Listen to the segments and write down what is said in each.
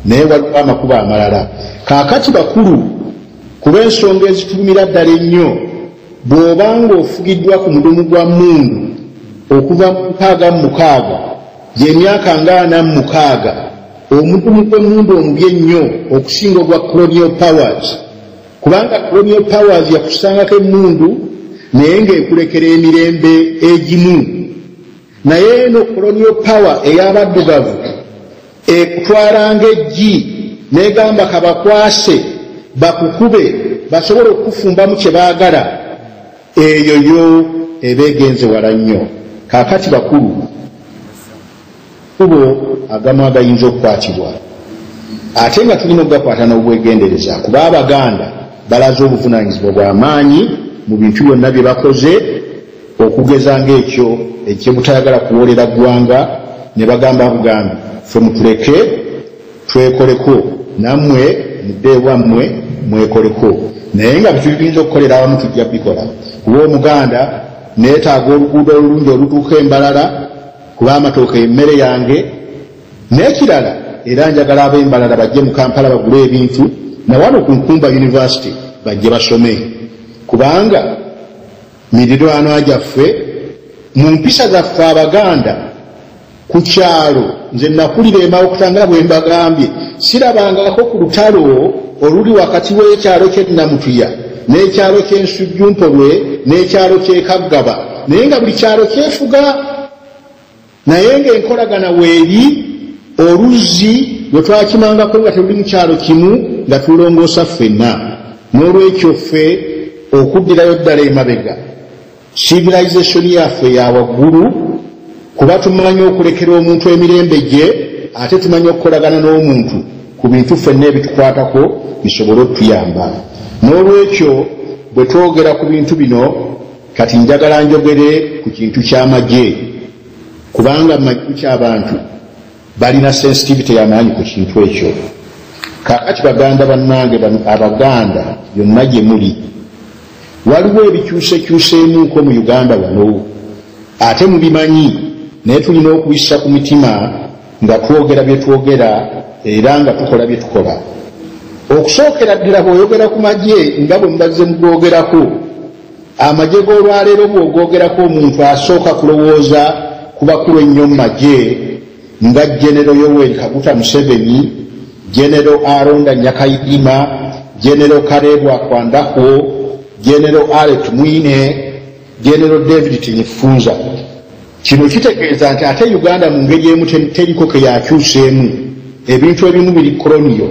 naye waliwo amakubo amalala. Kaakati bakulu kuba ensonga ezitulumira ddala ennyo bw'obanga ofugiddwa ku mudumu gwa mmundu okuva mu 66 gy'emyaka nga 46 omudumu gw'emmundu omubi ennyo okusinga ogwa colonial powers, kubanga colonial powers yakusangako emmundu naye ng'ekulekera emirembe egimu, naye eno colonial power ey'abaddugavu ekutwalanga eggi n'egamba kabakwase bakukube basobole okufumbamu kye baagala, eyo yo eba egenze wala nnyo. Kaakati bakulu kubo agamu agayinza okukwatibwa ate nga tulina okugakwata n'obwegendereza, kuba Abaganda balaze obuvunaanyizibwa bw'amaanyi mu bintu byonna bye bakoze, okugeza ng'ekyo ekyebutayagala kuwoolera ggwanga ne bagamba Buganda ffe mutuleke twekoleko, nammwe mudde wammwe mwekoleko. Naye nga bitu biyinza okukolera awamu tujja bikola, kuba Omuganda neetaaga oluguudo olulungi olutuuka Embalala kuba amatooke emmere yange, n'ekirala era njagala ab'Embalala bajje mu Kampala bagule ebintu, na wano ku Nkumba University bajje basome, kubanga mirirwano gyaffe mu mpisa zaffe Abaganda ku kyalo. Nze nakulira Mawokutanga bwe mbagambye, sirabangako ku lutalo oluli wakati w'ekyalo ky'e Namutuya n'ekyalo ky'Ensujjumpolwe n'ekyalo ky'e Kaggaba, naye nga buli kyalo kyefuga, naye ng'enkolagana weeri oluzzi lwe twakimangako nga tuli mu kyalo kimu nga tulongoosa ffenna. N'olwekyo ffe okuddirayo ddala emabega civilization yaffe ya waggulu, kuba tumanyi okulekera omuntu emirembe gye ate tumanyi okukolagana n'omuntu ku bintu ffenna ebitukwatako bisobole okutuyamba. N'olwekyo bwe twogera ku bintu bino, kati njagala njogere ku kintu ky'amagye, kubanga amagye ky'abantu balina sensitivity y'amaanyi ku kintu ekyo. Kaakati Baganda bannange, Abaganda byonna gye muli, waliwo ebikyusekyuseemuuko mu Uganda wano, ate mubimanyi, naye tulina okubissa ku mitima nga twogera bye twogera era nga tukola bye tukola. Okusookera ddala bw'oyogera ku magye nga bwe mbazze mugoogerako, amagye g'olwaleero bw'ogoogerako omuntu asooka kulowooza ku bakulu ennyo mu magye nga General Yoweri Kaguta Museveni, General Aronda Nyakaidima, General Karebu Akwandako, General Alet Mwine, General David Tinyefunza. Kino kitegeeza nti ate Uganda mu ngeri emu teriko ke yakyuseemu, ebintu ebimu biri koloniyo,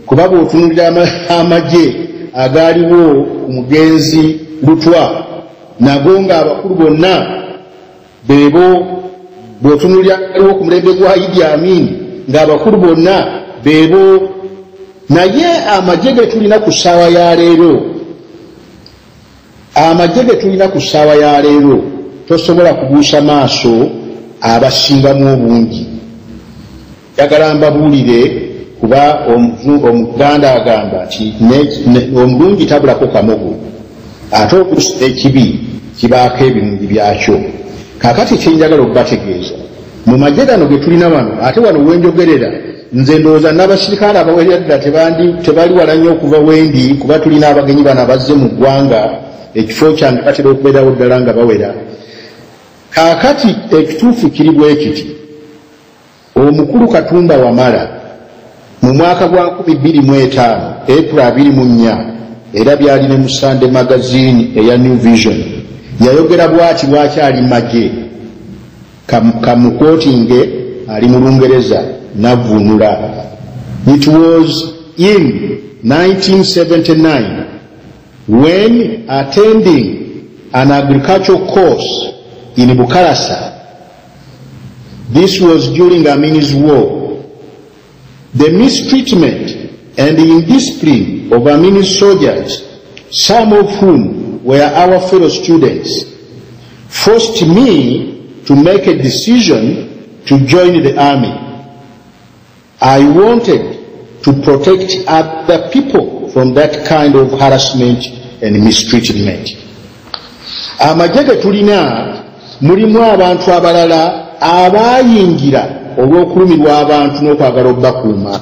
kuba bw'otunuulira amagye agaaliwo ku mugenzi Lutwa nago ng'abakulu bonna beebo, bw'otunuulira aliwo ku mulembe gwa Idi Amin ng'abakulu bonna beebo. Naye amagye ge tulina ku ssaawa ya leero, amagye ge tulina ku ssaawa ya leero tosobola kubuusa maaso abasingamu obungi. Njagala mbabuulire, kuba Omuganda agamba nti omulungi tabulako kamogo, ate okussa ekibi kibaako ebirungi byakyo. Kaakati kyenjagala okubategeeza mu magye gano ge tulina wano, ate wano wenjogerera nze ndowooza n'abasirikale abawerera tebali wala nnyo okuva wendi, kuba tulina abagenyi bano abazze mu ggwanga, ekifo kyange batera okubeerawo ddala nga bawera. Kaakati ekituufu kiri bwe kiti, omukulu Katumba Wamala mu mwaka gwa 2005 April 24 era byali ne mu Sunday magazine eya New Vision, yayogera bw'ati bw'akyali magye, kamukotinge ali mu Lungereza navunula. It was in 1979 when attending an agricultural course in Bukalasa. This was during Amini's war. The mistreatment and the indiscipline of Amini's soldiers, some of whom were our fellow students, forced me to make a decision to join the army. I wanted to protect other people from that kind of harassment and mistreatment. Amagye ge tulina mulimu abantu abalala abayingira olw'okulumirwa abantu n'okwagala obbakuuma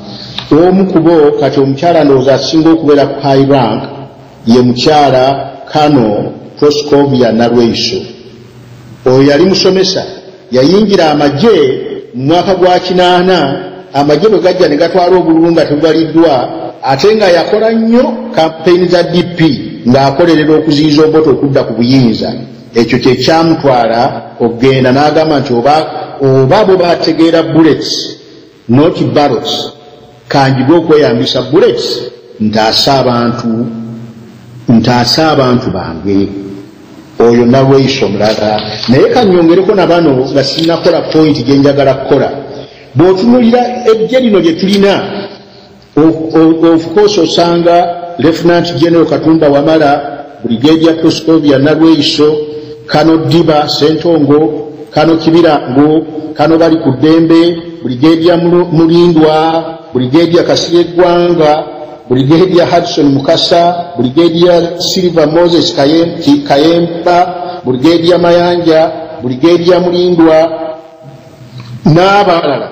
omu kubo kati omukyala ndowooza asinga okubeera ku high rank ye mukyala Kano Proscovia Nalweiso. Oyo yali musomesa, yayingira amagye mu mwaka gwa 8, amagye bwe gajja ne gatwala obululu nga tebubaliddwa, ate nga yakola nnyo kampeyini za DP ng'akolerera okuziyiza Obote okudda ku buyinza. Ekyo kye kyamutwala okugenda n'agamba nti oba bo bategeera bullets not ballots, kanjigwe okweyambisa bullets ntaasa abantu bange. Oyo Nalweiso mulala. Naye kanyongereko na bano nga sinnakola point gye njagala kukola. Bw'otunuulira eggye lino lye tulina, of course osanga Lieutenant General Katumba Wamala, Brigadier Proscovia Nalweiso, Kano Diba Sentongo, Kano Kibirango, Kano Bali Kudembe, Brigadier Mulindwa, Brigadier Kasire Gwanga, Brigadier Hudson Mukasa, Brigadier Silver Moses Kayemba, Brigadier Mayanja, Brigadier Mulindwa, n'abalala,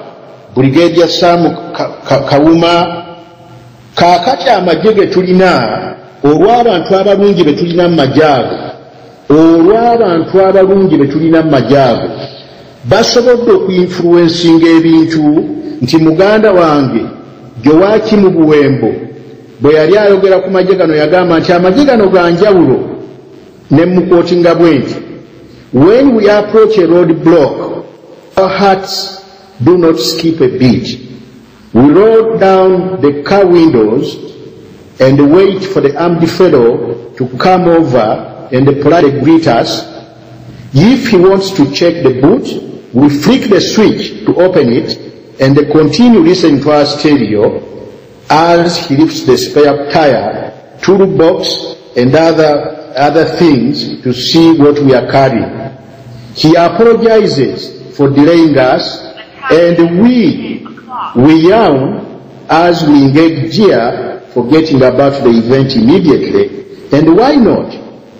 Brigadier Sam Kawuma. Kaakati amagye ge tulina, olw'abantu abalungi be tulina mu magye ago, basobodde okuyinfluensinga ebintu. Nti muganda wange Joakim Buwembo bwe yali ayogera ku magye gano yagamba nti amagye gano ga njawulo, ne mukootinga bwe nti when we approach a road block, our hearts do not skip a beat. We roll down the car windows and wait for the armed fellow to come over and politely greet us. If he wants to check the boot, we flick the switch to open it and continue listening to our stereo as he lifts the spare tire, toolbox and other things to see what we are carrying. He apologizes for delaying us, and we yawn as we engage gear, forgetting about the event immediately. And why not?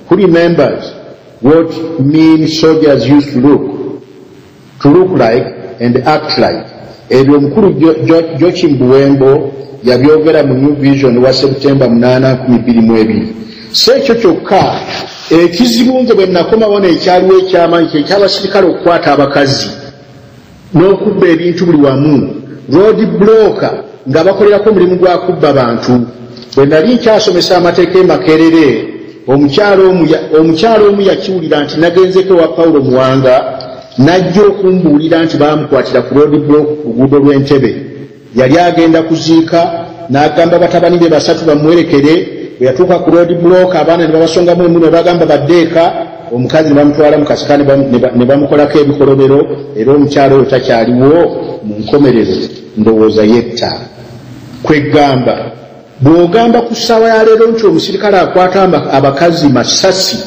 Who remembers what mean soldiers used to look like and act like? Ebyo omukulu Joakim Buwembo yabyogera mu New Vision wa September 8, 2022. Sekyo kyokka ekizibu nze bwe nakomawo n'ekyaliwo ekyamanyi eky'abasirikale okukwata abakazi n'okubba ebintu buli wamu, road blocker nga bakolerako omulimu gwa kubba bantu. Bwe nali nkyasomesa amateeka e Makerere, omukyalo omu yakiwulira nti nagenzeko wa Paulo Muwanga, najja okumbuulira nti baamukwatira ku road block ku luguudo lw'Entebbe. Yali agenda kuziika, n'agamba batabani be 3 bamuwerekere. Bwe yatuuka ku road block, abaana ne babasongamu emu ne bagamba baddeeka, omukazi ne bamutwala mu kasika ne bamukolako ebikolobero, era omukyalo oyo takyaliwo mu nkomerero, ndowooza yetta. Kwegamba bw'ogamba ku ssaawa ya leero nti omusirikale akwata abakazi masasi,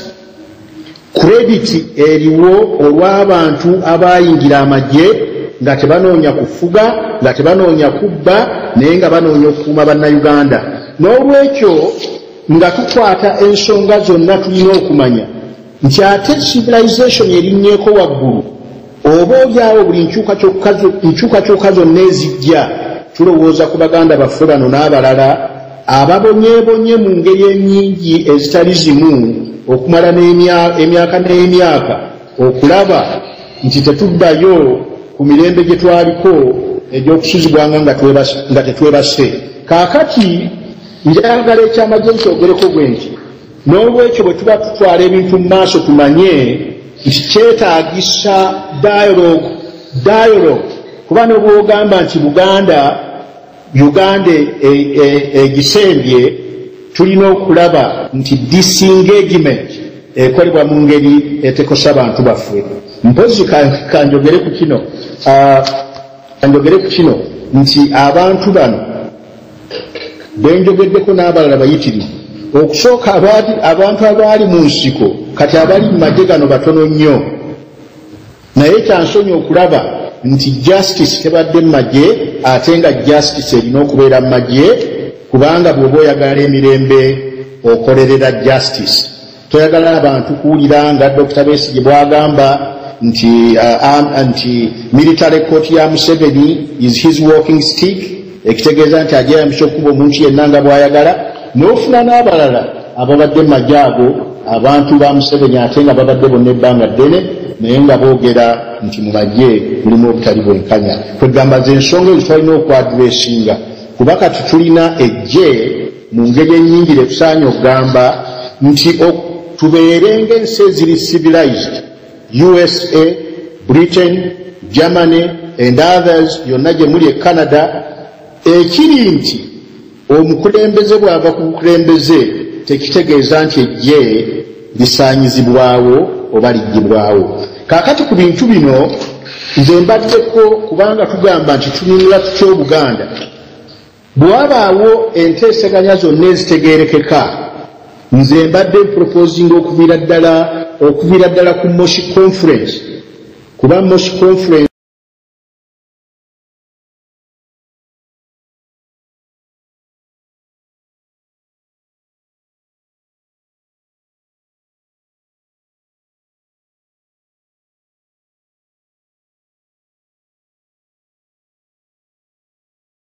krediti eriwo olw'abantu abayingira amagye nga tebanoonya kufuga, nga tebanoonya kubba, naye nga banoonya okukuuma bannayuganda. N'olwekyo nga tukwata ensonga zonna tulina okumanya nti ate civilization erinnyeeko waggulu, oba olyawo buli nkyukakyuka zonna ezijja, tulowooza ku baganda baffe bano n'abalala ababonyeebonye mu ngeri ennyingi ezitali zimu okumala emyaka n'emyaka okulaba nti tetuddayo ku mirembe gye twaliko egy'okusuzibwanga nga tetwebase. Kaakati njagala ekyamagye nkyogereko bwe nti n'olwekyo bwe tuba tutwala ebintu mu maaso tumanye nti kyetaagisa dialogue, kuba n'obwogamba nti Uganda egisembye, tulina okulaba nti disengagement ekolebwa mu ngeri etekosa abantu baffe. Mpozi kanjogere ku kino nti abantu bano benjogeddeko n'abalala bayitirivu. Okusooka abantu abaali mu nsiko kati abali mu magye gano batono nnyo, naye kyansonyi okulaba nti justice tebadde mu magye, ate nga justice erina okubeera mu magye, kubanga bw'oba oyagala emirembe okolerera justice. Toyagala abantu kuwulira nga Dr. Besigye bw'agamba nti military court ya Museveni is his walking stick, ekitegeeza nti ajeeyambisa okuba omuntu yenna nga bw'ayagala, n'ofuna n'abalala ababadde mu magye ago abantu ba Museveni ate nga babadde bonna ebbanga ddene naye nga boogera nti mu magye mulimu obutali bwenkanya. Kwegamba ze ensonga ezo twalina okwadresinga, kuba kati tulina ejje mu ngeri ennyingi tetusaanye okugamba nti tubeere ng'ensi eziri civilized, USA, Britain, Germany and others, yonna gye muli e Canada, ekiri nti omukulembeze bw'ava ku bukulembeze tekitegeeza nti ejje lisaanyizibwawo oba liggibwawo. Kaakati ku bintu bino nze mbaddeko kubanga tugamba nti tununula tutya Obuganda. Bw'abaawo enteeseganya zonna ezitegeerekeka, nze mbadde proposinga okuviira ddala ku Moshi Conference, kuba Moshi Conference